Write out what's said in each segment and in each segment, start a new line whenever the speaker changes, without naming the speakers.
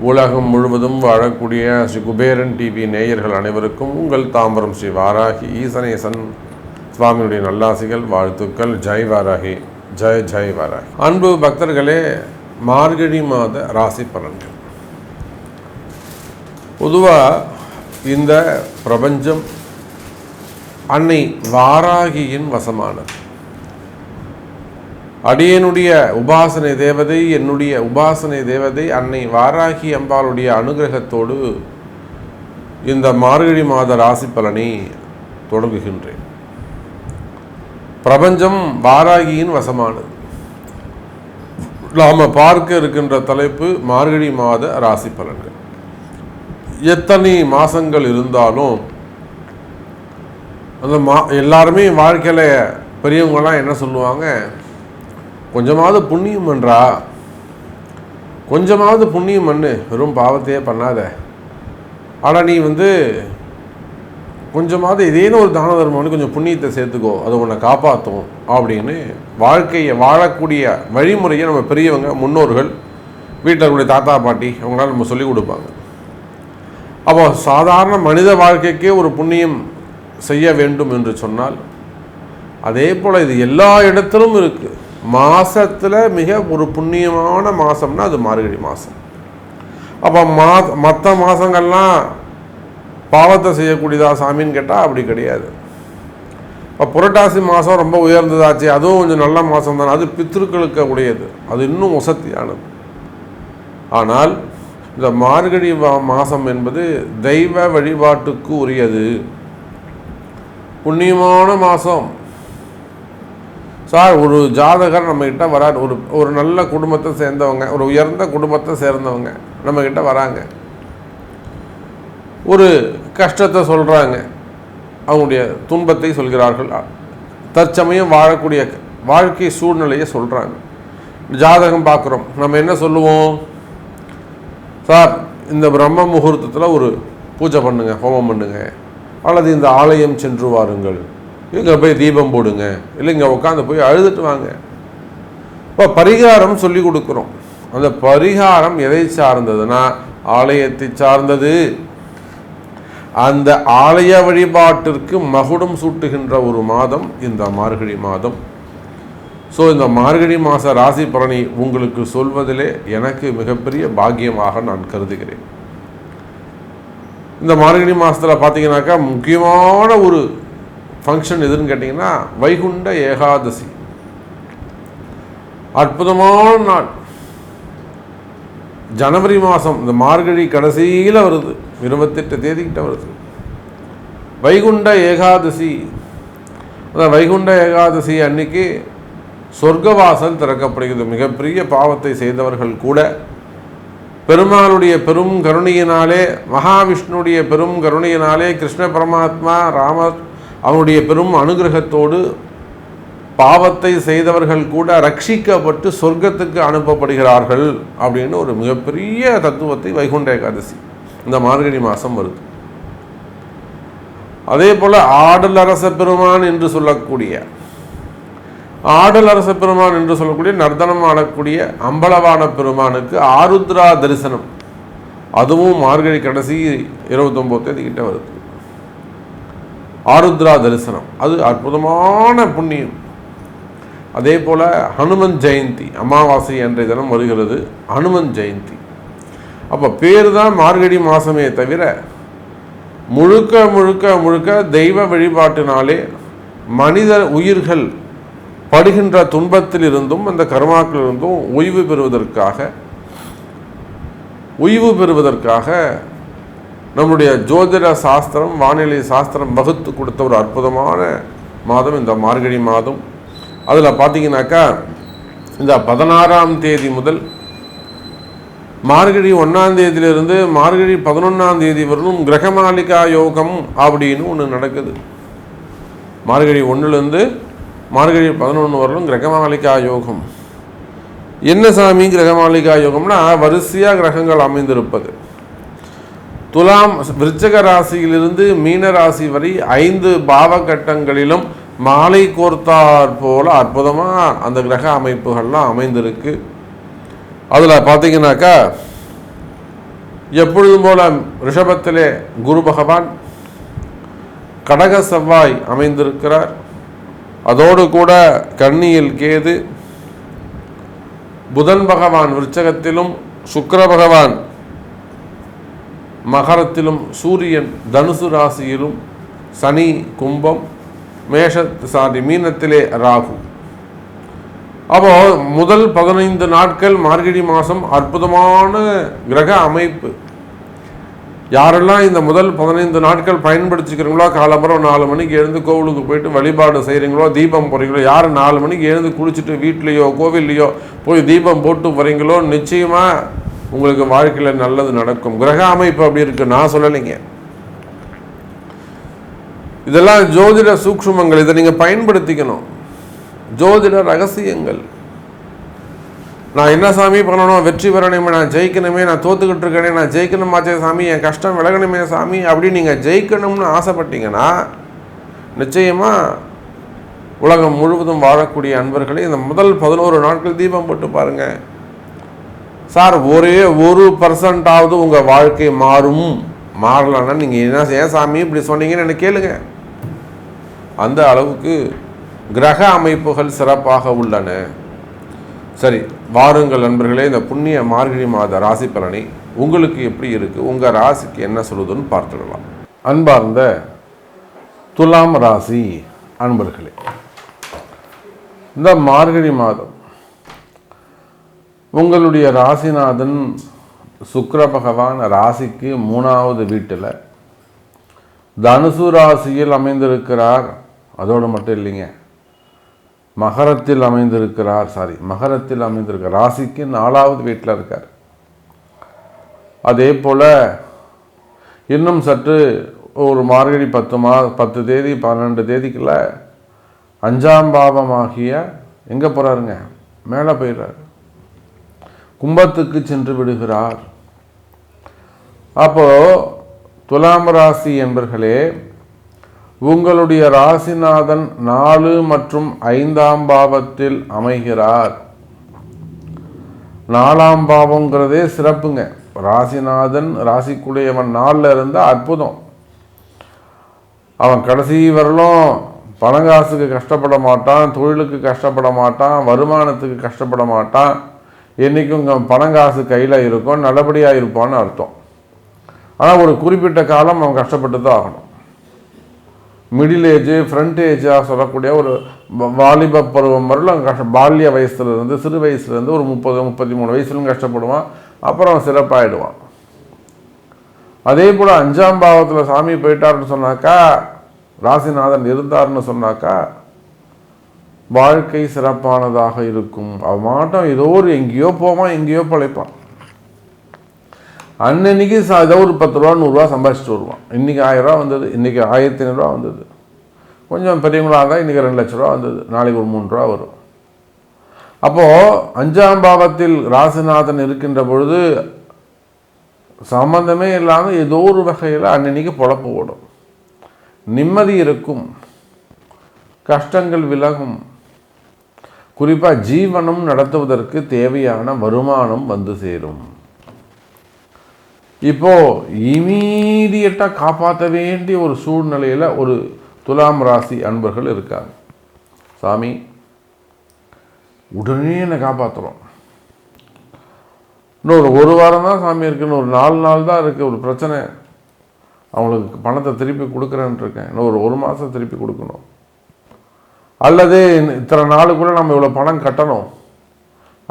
உலகம் முழுவதும் வாழக்கூடிய ஸ்ரீ குபேரன் டிவி நேயர்கள் அனைவருக்கும் உங்கள் தாம்பரம் ஸ்ரீ வாராகி ஈசனேசன் சுவாமியுடைய நல்லாசிகள், வாழ்த்துக்கள். ஜெய் வாராகி, ஜெய் ஜெய் வாராகி. அன்பு பக்தர்களே, மார்கழி மாத ராசி பலன்கள். பொதுவாக இந்த பிரபஞ்சம் அன்னை வாராகியின் வசமானது. அடியனுடைய உபாசனை தேவதை, என்னுடைய உபாசனை தேவதை அன்னை வாராகி அம்பாளுடைய அனுகிரகத்தோடு இந்த மார்கழி மாத ராசி பலனை தொடங்குகின்றேன். பிரபஞ்சம் வாராகியின் வசமானது. நாம் பார்க்க இருக்கின்ற தலைப்பு மார்கழி மாத ராசி பலன்கள். எத்தனை மாதங்கள் இருந்தாலும் அந்த எல்லாருமே வாழ்க்கையில் பெரியவங்களாம் என்ன சொல்லுவாங்க, கொஞ்சமாவது புண்ணியம் பண்ணுறா, கொஞ்சமாவது புண்ணியம் பண்ணு, வெறும் பாவத்தையே பண்ணாத, ஆனால் நீ கொஞ்சமாவது ஏதேனும் ஒரு தான தர்மம் கொஞ்சம் புண்ணியத்தை சேர்த்துக்கோ, அது உன்னை காப்பாற்றும் அப்படின்னு வாழ்க்கையை வாழக்கூடிய வழிமுறையை நம்ம பெரியவங்க முன்னோர்கள் வீட்டில் இருக்கக்கூடிய தாத்தா பாட்டி அவங்களால நம்ம சொல்லிக் கொடுப்பாங்க. அப்போ சாதாரண மனித வாழ்க்கைக்கே ஒரு புண்ணியம் செய்ய வேண்டும் என்று சொன்னால், அதே போல் இது எல்லா இடத்திலும் இருக்குது. மாதத்தில் மிக ஒரு புண்ணியமான மாதம்னா அது மார்கழி மாதம். அப்போ மற்ற மாதங்கள்லாம் பாவத்தை செய்யக்கூடியதா சாமின்னு கேட்டால் அப்படி கிடையாது. இப்போ புரட்டாசி மாதம் ரொம்ப உயர்ந்ததாச்சு, அதுவும் கொஞ்சம் நல்ல மாதம் தானே, அது பித்ருக்களுக்கு உடையது, அது இன்னும் வசதியானது. ஆனால் இந்த மார்கழி மாதம் என்பது தெய்வ வழிபாட்டுக்கு உரியது, புண்ணியமான மாதம். சார், ஒரு ஜாதகர் நம்மக்கிட்ட வரார், ஒரு நல்ல குடும்பத்தை சேர்ந்தவங்க, ஒரு உயர்ந்த குடும்பத்தை சேர்ந்தவங்க நம்மக்கிட்ட வராங்க, ஒரு கஷ்டத்தை சொல்கிறாங்க, அவங்களுடைய துன்பத்தை சொல்கிறார்கள், தற்சமயம் வாழக்கூடிய வாழ்க்கை சூழ்நிலையை சொல்கிறாங்க. ஜாதகம் பார்க்குறோம், நம்ம என்ன சொல்லுவோம், சார் இந்த பிரம்ம முகூர்த்தத்தில் ஒரு பூஜை பண்ணுங்க, ஹோமம் பண்ணுங்க, அல்லது இந்த ஆலயம் சென்று வாருங்கள், இங்கே போய் தீபம் போடுங்க, இல்லை இங்கே உட்காந்து போய் அழுதுட்டு வாங்க. இப்போ பரிகாரம் சொல்லி கொடுக்குறோம். அந்த பரிகாரம் எதை சார்ந்ததுன்னா ஆலயத்தை சார்ந்தது. அந்த ஆலய வழிபாட்டிற்கு மகுடம் சூட்டுகின்ற ஒரு மாதம் இந்த மார்கழி மாதம். ஸோ இந்த மார்கழி மாத ராசி பலனை உங்களுக்கு சொல்வதிலே எனக்கு மிகப்பெரிய பாக்கியமாக நான் கருதுகிறேன். இந்த மார்கழி மாதத்தில் பார்த்தீங்கன்னாக்கா முக்கியமான ஒரு ஃபங்க்ஷன் எதுன்னு கேட்டிங்கன்னா வைகுண்ட ஏகாதசி. அற்புதமான நாள். ஜனவரி மாதம் இந்த மார்கழி கடைசியில் வருது, 28 தேதிக்கிட்ட வருது வைகுண்ட ஏகாதசி. அந்த வைகுண்ட ஏகாதசி அன்னைக்கு சொர்க்கவாசல் திறக்கப்படுகிறது. மிகப்பெரிய பாவத்தை செய்தவர்கள் கூட பெருமாளுடைய பெரும் கருணையினாலே, மகாவிஷ்ணுடைய பெரும் கருணையினாலே, கிருஷ்ண பரமாத்மா ராமர் அவனுடைய பெரும் அனுகிரகத்தோடு பாவத்தை செய்தவர்கள் கூட ரட்சிக்கப்பட்டு சொர்க்கத்துக்கு அனுப்பப்படுகிறார்கள் அப்படின்னு ஒரு மிகப்பெரிய தத்துவத்தை வைகுண்ட ஏகாதசி இந்த மார்கழி மாதம் வருது. அதே போல் ஆடல் அரச பெருமான் என்று சொல்லக்கூடிய நர்த்தனம் ஆடக்கூடிய அம்பலவான பெருமானுக்கு ஆருத்ரா தரிசனம், அதுவும் மார்கழி கடைசி 29 தேதிக்கிட்ட வருது. ஆருத்ரா தரிசனம் அது அற்புதமான புண்ணியம். அதே போல் ஹனுமன் ஜெயந்தி அமாவாசை அன்றைய தினம் வருகிறது ஹனுமன் ஜெயந்தி. அப்போ பேர் தான் மார்கழி மாதமே தவிர முழுக்க முழுக்க முழுக்க தெய்வ வழிபாட்டினாலே மனித உயிர்கள் படுகின்ற துன்பத்திலிருந்தும் அந்த கர்மாக்களிலிருந்தும் ஓய்வு பெறுவதற்காக நம்முடைய ஜோதிட சாஸ்திரம், வானிலை சாஸ்திரம் வகுத்து கொடுத்த ஒரு அற்புதமான மாதம் இந்த மார்கழி மாதம். அதில் பார்த்தீங்கன்னாக்கா இந்த 16ஆம் தேதி முதல் மார்கழி 1ஆம் தேதியிலிருந்து மார்கழி 11ஆம் தேதி வரலும் கிரகமாலிகா யோகம் அப்படின்னு ஒன்று நடக்குது. மார்கழி 1லேருந்து மார்கழி 11 வரலும் கிரகமாலிகா யோகம். என்ன சாமி கிரகமாலிகா யோகம்னா, வரிசையாக கிரகங்கள் அமைந்திருப்பது. துலாம் விருச்சிக ராசியிலிருந்து மீன ராசி வரை 5 பாவகட்டங்களிலும் மாலை கோர்த்தார் போல அற்புதமாக அந்த கிரக அமைப்புகள்லாம் அமைந்திருக்கு. அதில் பார்த்தீங்கன்னாக்கா எப்பொழுதும் போல ரிஷபத்திலே குரு பகவான், கடக செவ்வாய் அமைந்திருக்கிறார். அதோடு கூட கன்னியில் கேது, புதன் பகவான் விருச்சகத்திலும், சுக்கிர பகவான் மகரத்திலும், சூரியன் தனுசு ராசியிலும், சனி கும்பம், மீனத்திலே ராகு. அப்போ முதல் 15 நாட்கள் மார்கழி மாதம் அற்புதமான கிரக அமைப்பு. யாரெல்லாம் இந்த முதல் 15 நாட்கள் பயன்படுத்திக்கிறீங்களோ, காலம்பரம் 4 மணிக்கு எழுந்து கோவிலுக்கு போயிட்டு வழிபாடு செய்கிறீங்களோ, தீபம் போகிறீங்களோ, யார் 4 மணிக்கு எழுந்து குளிச்சுட்டு வீட்லேயோ கோவில்லையோ போய் தீபம் போட்டு வரீங்களோ, நிச்சயமாக உங்களுக்கு வாழ்க்கையில் நல்லது நடக்கும். கிரக அமைப்பு அப்படி இருக்கு, நான் சொல்லலைங்க. இதெல்லாம் ஜோதிட சூக்ஷ்மங்கள். இதை நீங்கள் பயன்படுத்திக்கணும். ஜோதிட ரகசியங்கள். நான் என்ன சாமி பண்ணணும், வெற்றி பெறணுமே, நான் ஜெயிக்கணுமே, நான் தோத்துக்கிட்டு இருக்கேனே, நான் ஜெயிக்கணுமாச்சே சாமி, என் கஷ்டம் விலகணுமே சாமி அப்படின்னு நீங்கள் ஜெயிக்கணும்னு ஆசைப்பட்டீங்கன்னா நிச்சயமாக உலகம் முழுவதும் வாழக்கூடிய அன்பர்களே இந்த முதல் 11 நாட்கள் தீபம் போட்டு பாருங்கள். சார், ஒரே 1% உங்கள் வாழ்க்கை மாறும். மாறலன்னா நீங்கள் என்ன ஏன் சாமி இப்படி சொன்னீங்கன்னு எனக்கு கேளுங்க. அந்த அளவுக்கு கிரக அமைப்புகள் சிறப்பாக உள்ளன. சரி, வாருங்கள் நண்பர்களே, இந்த புண்ணிய மார்கழி மாத ராசி பலனை உங்களுக்கு எப்படி இருக்குது, உங்கள் ராசிக்கு என்ன சொல்லுதுன்னு பார்த்துடலாம். அன்பார்ந்த துலாம் ராசி அன்பர்களே, இந்த மார்கழி மாதம் உங்களுடைய ராசிநாதன் சுக்கிர பகவான் ராசிக்கு 3வது வீட்டில் தனுசு ராசியில் அமைந்திருக்கிறார். அதோடு மட்டும் இல்லைங்க, மகரத்தில் அமைந்திருக்கிறார். ராசிக்கு 4வது வீட்டில் இருக்கார். அதே போல் இன்னும் சற்று ஒரு மார்கழி 10 தேதி 12 தேதிக்குள்ள 5ஆம் பாவமாகிய எங்கே போகிறாருங்க, மேலே போயிடுறார், கும்பத்துக்கு சென்று விடுகிறார். அப்போது துலாம் ராசி என்பர்களே, உங்களுடைய ராசிநாதன் 4 மற்றும் 5ஆம் பாவத்தில் அமைகிறார். 4ஆம் பாவங்கிறதே சிறப்புங்க. ராசிநாதன் ராசிக்குடையவன் 4ல் இருந்தால் அற்புதம். அவன் கடைசி வரலும் பணங்காசுக்கு கஷ்டப்பட மாட்டான், தொழிலுக்கு கஷ்டப்பட மாட்டான், வருமானத்துக்கு கஷ்டப்பட மாட்டான். என்றைக்கும் இங்கே பணங்காசு கையில் இருக்கும், நல்லபடியாக இருப்பான்னு அர்த்தம். ஆனால் ஒரு குறிப்பிட்ட காலம் அவன் கஷ்டப்பட்டு தான் ஆகணும். மிடில் ஏஜ், ஃப்ரண்ட் ஏஜாக சொல்லக்கூடிய ஒரு வாலிப பருவம் வரலும் பால்ய வயசுலேருந்து, சிறு வயசுலேருந்து ஒரு 30-33 வயசுலும் கஷ்டப்படுவான். அப்புறம் சிறப்பாயிடுவான். அதே போல் 5ஆம் பாவத்தில் சாமி போயிட்டார்னு சொன்னாக்கா, ராசிநாதன் இருந்தார்னு சொன்னாக்கா வாழ்க்கை சிறப்பானதாக இருக்கும். அவன் மாட்டம் ஏதோ ஒரு எங்கேயோ போவான், எங்கேயோ பிழைப்பான். அன்னைக்கு ஏதோ ஒரு 10 ரூபா 100 ரூபா சம்பாதிச்சுட்டு வருவான். இன்றைக்கி 1000 ரூபா வந்தது, இன்றைக்கி 1500 ரூபா வந்தது. கொஞ்சம் பெரியவங்களாக இருந்தால் இன்றைக்கி 2 லட்ச ரூபா வந்தது, நாளைக்கு ஒரு 3 ரூபா வரும். அப்போது 5ஆம் பாவத்தில் ராசிநாதன் இருக்கின்ற பொழுது சம்பந்தமே இல்லாமல் ஏதோ ஒரு வகையில் அன்னைக்கு பொழப்பு ஓடும். நிம்மதி இருக்கும், கஷ்டங்கள் விலகும். குறிப்பாக ஜீவனம் நடத்துவதற்கு தேவையான வருமானம் வந்து சேரும். இப்போது இமீடியட்டாக காப்பாற்ற வேண்டிய ஒரு சூழ்நிலையில் ஒரு துலாம் ராசி அன்பர்கள் இருக்காங்க. சாமி, உடனே என்னை காப்பாற்றுறோம். இன்னும் ஒரு வாரம் தான் சாமி இருக்குன்னு, ஒரு 4 நாள் தான் இருக்குது ஒரு பிரச்சனை. அவங்களுக்கு பணத்தை திருப்பி கொடுக்குறேன்னு இருக்கேன், இன்னும் ஒரு மாதம் திருப்பி கொடுக்கணும். அல்லது இத்தனை நாளுக்குள்ளே நம்ம இவ்வளோ பணம் கட்டணும்.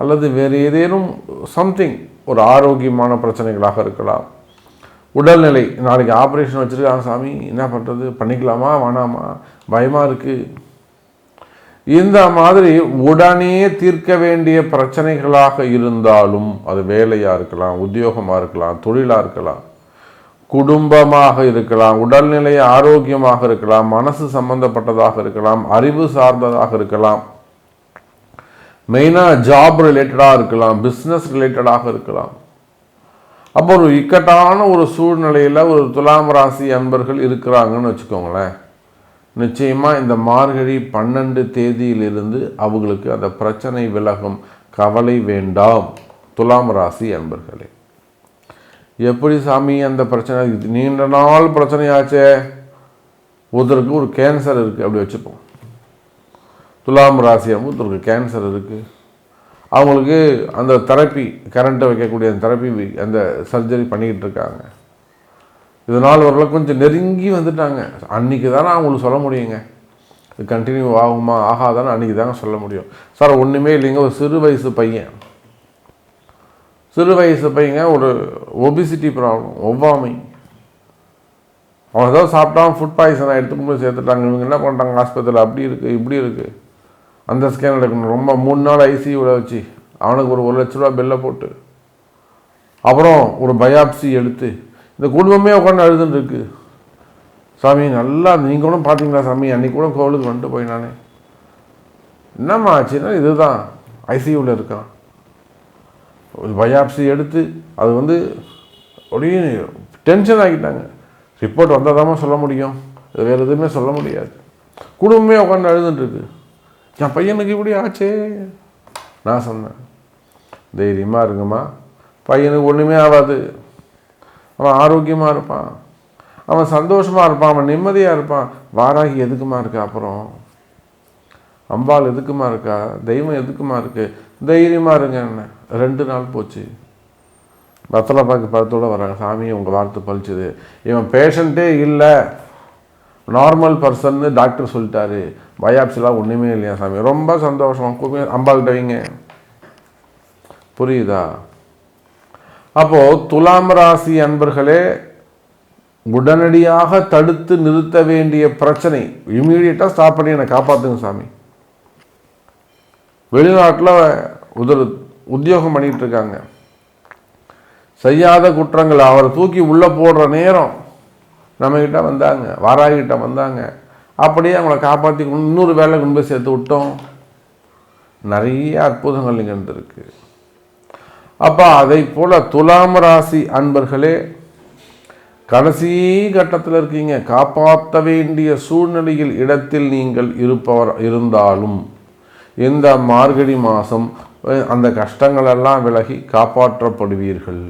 அல்லது வேறு ஏதேனும் சம்திங், ஒரு ஆரோக்கியமான பிரச்சனைகளாக இருக்கலாம். உடல்நிலை, நாளைக்கு ஆப்ரேஷன் வச்சுருக்காங்க சாமி, என்ன பண்ணுறது, பண்ணிக்கலாமா வேணாமா, பயமாக இருக்குது. இந்த மாதிரி உடனே தீர்க்க வேண்டிய பிரச்சனைகளாக இருந்தாலும், அது வேலையாக இருக்கலாம், உத்தியோகமாக இருக்கலாம், தொழிலாக இருக்கலாம், குடும்பமாக இருக்கலாம், உடல்நிலை ஆரோக்கியமாக இருக்கலாம், மனசு சம்பந்தப்பட்டதாக இருக்கலாம், அறிவு சார்ந்ததாக இருக்கலாம், மெயினாக ஜாப் ரிலேட்டடாக இருக்கலாம், பிஸ்னஸ் ரிலேட்டடாக இருக்கலாம். அப்போ ஒரு இக்கட்டான ஒரு சூழ்நிலையில் ஒரு துலாம் ராசி அன்பர்கள் இருக்கிறாங்கன்னு வச்சுக்கோங்களேன். நிச்சயமாக இந்த மார்கழி 12 தேதியிலிருந்து அவங்களுக்கு அந்த பிரச்சனை விலகும், கவலை வேண்டாம். துலாம் ராசி அன்பர்களே, எப்படி சாமி அந்த பிரச்சனை? நீண்ட நாள் பிரச்சனையாச்சே. ஒருத்தருக்கு ஒரு கேன்சர் இருக்குது அப்படி வச்சுப்போம். துலாம் ராசி ஒருத்தருக்கு கேன்சர் இருக்குது, அவங்களுக்கு அந்த தெரப்பி, கரண்ட்டை வைக்கக்கூடிய அந்த தெரப்பி, அந்த சர்ஜரி பண்ணிக்கிட்டு இருக்காங்க. இதனால் வரல கொஞ்சம் நெருங்கி வந்துட்டாங்க. அன்றைக்கி தானே அவங்களுக்கு சொல்ல முடியுங்க, இது கண்டினியூ ஆகுமா ஆகாதானே அன்றைக்கி தாங்க சொல்ல முடியும். சார் ஒன்றுமே இல்லைங்க, ஒரு சிறு வயசு பையன் ஒரு ஒபிசிட்டி ப்ராப்ளம், ஒவ்வாமை. அவன் ஏதோ சாப்பிட்டான், ஃபுட் பாய்சன் எடுத்துகிட்டு போய் சேர்த்துட்டாங்க. இவங்க என்ன பண்ணுறாங்க, ஆஸ்பத்திரியில் அப்படி இருக்குது இப்படி இருக்குது, அந்த ஸ்கேன் எடுக்கணும், ரொம்ப 3 நாள் ஐசியூவில் வச்சு அவனுக்கு ஒரு 1 லட்ச ரூபா பில்லை போட்டு, அப்புறம் ஒரு பயாப்சி எடுத்து, இந்த குடும்பமே உட்காந்து அழுதுன்னு இருக்கு. சாமி நல்லா நீங்களும் பார்த்தீங்களா சாமி, அன்றைக்கி கூட கோவிலுக்கு வந்துட்டு போய் நானே, என்னம்மா ஆச்சுன்னா இதுதான் ஐசியூவில் இருக்கான். பயாப்சி எடுத்து அது அப்படியே டென்ஷன் ஆகிட்டாங்க. ரிப்போர்ட் வந்தால் தான் சொல்ல முடியும், வேறு எதுவுமே சொல்ல முடியாது. குடும்பமே உட்காந்து அழுதுன்ட்டுருக்கு. என் பையனுக்கு இப்படி ஆச்சே. நான் சொன்னேன், தைரியமாக இருங்கம்மா, பையனுக்கு ஒன்றுமே ஆகாது, அவன் ஆரோக்கியமாக இருப்பான், அவன் சந்தோஷமாக இருப்பான், அவன் நிம்மதியாக இருப்பான். வாராகி எதுக்குமா இருக்கா, அப்புறம் அம்பாள் எதுக்குமா இருக்கா, தெய்வம் எதுக்குமா இருக்குது, தைரியமாக இருங்க. என்ன 2 நாள் போச்சு, பத்தலை பார்க்க படத்தோடு வராங்க. சாமி உங்கள் வார்த்தை பழிச்சுது, இவன் பேஷண்ட்டே இல்லை, நார்மல் பர்சன்னு டாக்டர் சொல்லிட்டாரு, பயாப்சிலாம் ஒன்றுமே இல்லையா சாமி. ரொம்ப சந்தோஷம், அம்பாள்கிட்ட வைங்க. புரியுதா? அப்போது துலாம் ராசி அன்பர்களே, உடனடியாக தடுத்து நிறுத்த வேண்டிய பிரச்சனை, இமீடியட்டாக ஸ்டாப் பண்ணி என்னை காப்பாற்றுங்க சாமி. வெளிநாட்டில் உத்தியோகம் பண்ணிகிட்டு இருக்காங்க, செய்யாத குற்றங்கள் அவரை தூக்கி உள்ளே போடுற நேரம் நம்மக்கிட்ட வந்தாங்க, வாராகிட்ட வந்தாங்க. அப்படியே அவங்கள காப்பாற்றி இன்னொரு வேலை கொண்டு போய் சேர்த்து விட்டோம். நிறைய அற்புதங்கள் நிகழ்ந்து இருக்கு. அப்போ அதை போல் துலாம் ராசி அன்பர்களே, கடைசி கட்டத்தில் இருக்கீங்க, காப்பாற்ற வேண்டிய சூழ்நிலையில் இடத்தில் நீங்கள் இருந்தாலும் இந்த மார்கழி மாதம் அந்த கஷ்டங்களெல்லாம் விலகி காப்பாற்றப்படுவீர்கள்.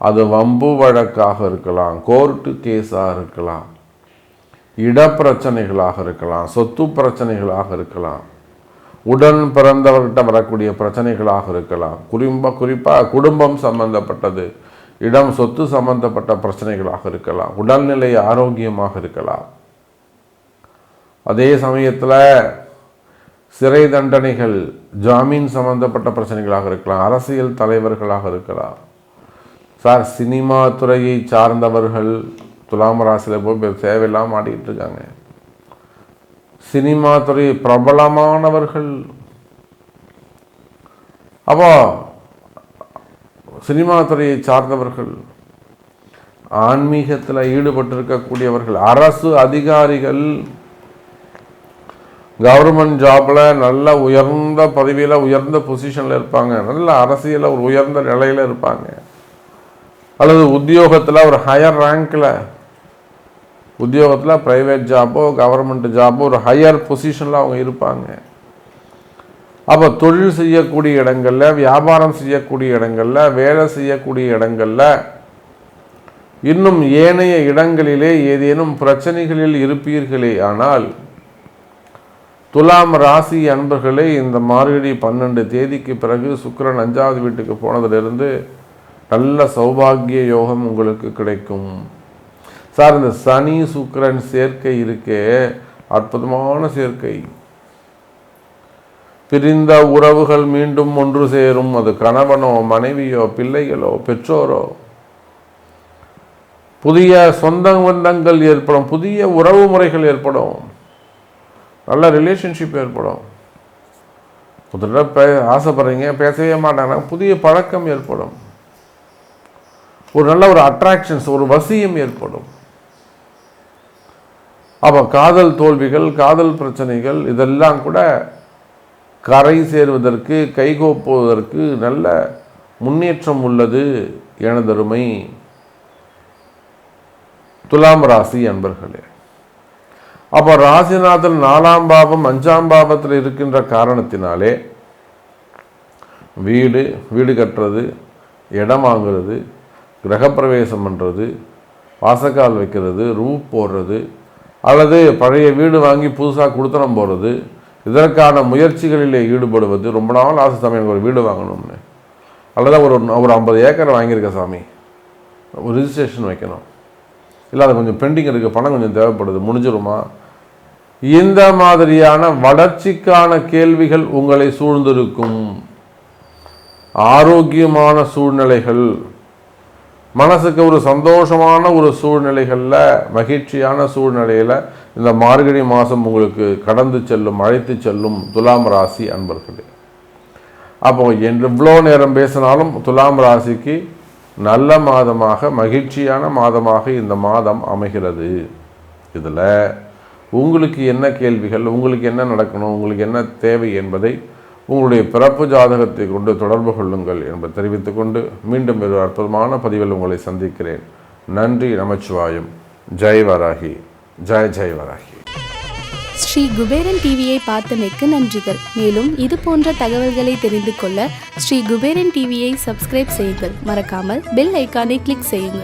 அது வம்பு வழக்காக இருக்கலாம், கோர்ட்டு கேஸாக இருக்கலாம், இடப்பிரச்சனைகளாக இருக்கலாம், சொத்து பிரச்சனைகளாக இருக்கலாம், உடன் பிறந்தவர்கிட்ட வரக்கூடிய பிரச்சனைகளாக இருக்கலாம், குறிப்பாக குடும்பம் சம்பந்தப்பட்டது, இடம் சொத்து சம்பந்தப்பட்ட பிரச்சனைகளாக இருக்கலாம், உடல்நிலை ஆரோக்கியமாக இருக்கலாம். அதே சமயத்தில் சிறை தண்டனைகள், ஜாமீன் சம்பந்தப்பட்ட பிரச்சனைகளாக இருக்கலாம், அரசியல் தலைவர்களாக இருக்கலாம். சார் சினிமா துறையை சார்ந்தவர்கள் துலாம் ராசியில் போய் சேவையெல்லாம் மாட்டிக்கிட்டு இருக்காங்க. சினிமா துறை பிரபலமானவர்கள், அப்போ சினிமா துறையை சார்ந்தவர்கள், ஆன்மீகத்தில் ஈடுபட்டிருக்கக்கூடியவர்கள், அரசு அதிகாரிகள், கவர்மெண்ட் ஜாபில் நல்ல உயர்ந்த பதவியில் உயர்ந்த பொசிஷனில் இருப்பாங்க, நல்ல அரசியலில் ஒரு உயர்ந்த நிலையில் இருப்பாங்க, அல்லது உத்தியோகத்தில் ஒரு ஹையர் ரேங்கில், உத்தியோகத்தில் ப்ரைவேட் ஜாப்போ கவர்மெண்ட் ஜாப்போ ஒரு ஹையர் பொசிஷனில் அவங்க இருப்பாங்க. அப்போ தொழில் செய்யக்கூடிய இடங்களில், வியாபாரம் செய்யக்கூடிய இடங்களில், வேலை செய்யக்கூடிய இடங்களில், இன்னும் ஏனைய இடங்களிலே ஏதேனும் பிரச்சனைகளில் இருப்பீர்களே ஆனால் துலாம் ராசி அன்பர்களே, இந்த மார்கழி 12 தேதிக்கு பிறகு சுக்கிரன் 5வது வீட்டுக்கு போனதிலிருந்து நல்ல சௌபாகிய யோகம் உங்களுக்கு கிடைக்கும். சார் இந்த சனி சுக்கிரன் சேர்க்கை இருக்கே, அற்புதமான சேர்க்கை. பிரிந்த உறவுகள் மீண்டும் ஒன்று சேரும். அது கணவனோ மனைவியோ பிள்ளைகளோ பெற்றோரோ, புதிய சொந்த பந்தங்கள் ஏற்படும், புதிய உறவு முறைகள் ஏற்படும், நல்ல ரிலேஷன்ஷிப் ஏற்படும். ஒரு தடவை ஆசைப்படுறீங்க, பேசவே மாட்டாங்க, புதிய பழக்கம் ஏற்படும், ஒரு நல்ல ஒரு அட்ராக்ஷன்ஸ், ஒரு வசியம் ஏற்படும். அப்போ காதல் தோல்விகள், காதல் பிரச்சனைகள் இதெல்லாம் கூட கரை சேருவதற்கு, கைகோப்புவதற்கு நல்ல முன்னேற்றம் உள்ளது எனதருமை துலாம் ராசி அன்பர்களே. அப்போ ராசிநாதன் 4ஆம் பாவம் 5ஆம் பாவத்தில் இருக்கின்ற காரணத்தினாலே வீடு கட்டுறது, இடம் வாங்குறது, கிரகப்பிரவேசம் பண்ணுறது, வாசக்கால் வைக்கிறது, ரூப் போடுறது, அல்லது பழைய வீடு வாங்கி புதுசாக குடித்தனம் போடுறது, இதற்கான முயற்சிகளிலே ஈடுபடுவது. ரொம்ப நாள் ஆசை சாமி எனக்கு ஒரு வீடு வாங்கணும்னு, அல்லது ஒரு 50 ஏக்கர் வாங்கியிருக்க சாமி, ஒரு ரிஜிஸ்ட்ரேஷன் வைக்கணும், இல்லை அது கொஞ்சம் பெண்டிங் இருக்குது, பணம் கொஞ்சம் தேவைப்படுது, முடிஞ்சிருமா? இந்த மாதிரியான வளர்ச்சிக்கான கேள்விகள் உங்களை சூழ்ந்திருக்கும். ஆரோக்கியமான சூழ்நிலைகள், மனசுக்கு ஒரு சந்தோஷமான ஒரு சூழ்நிலைகளில், மகிழ்ச்சியான சூழ்நிலையில் இந்த மார்கழி மாதம் உங்களுக்கு கடந்து செல்லும், அழைத்து செல்லும் துலாம் ராசி அன்பர்களே. அப்போ எவ்வளோ நேரம் பேசினாலும் துலாம் ராசிக்கு நல்ல மாதமாக, மகிழ்ச்சியான மாதமாக இந்த மாதம் அமைகிறது. இதில் உங்களுக்கு என்ன கேள்விகள், உங்களுக்கு என்ன நடக்கணும், உங்களுக்கு என்ன தேவை என்பதை உங்களுடைய பிறப்பு ஜாதகத்தை கொண்டு தொடர்பு கொள்ளுங்கள் என்பதை தெரிவித்துக்கொண்டு மீண்டும் ஒரு அற்புதமான பதிவில் உங்களை சந்திக்கிறேன். நன்றி. நமச்சிவாயம். ஜெய் வராகி. ஜெய் வராகி.
ஸ்ரீ குபேரன் டிவியை பார்த்தமைக்கு நன்றிகள். மேலும் இது போன்ற தகவல்களை தெரிந்து கொள்ள ஸ்ரீ குபேரன் டிவியை சப்ஸ்கிரைப் செய்யுங்கள். மறக்காமல் பெல் ஐக்கானை கிளிக் செய்யுங்கள்.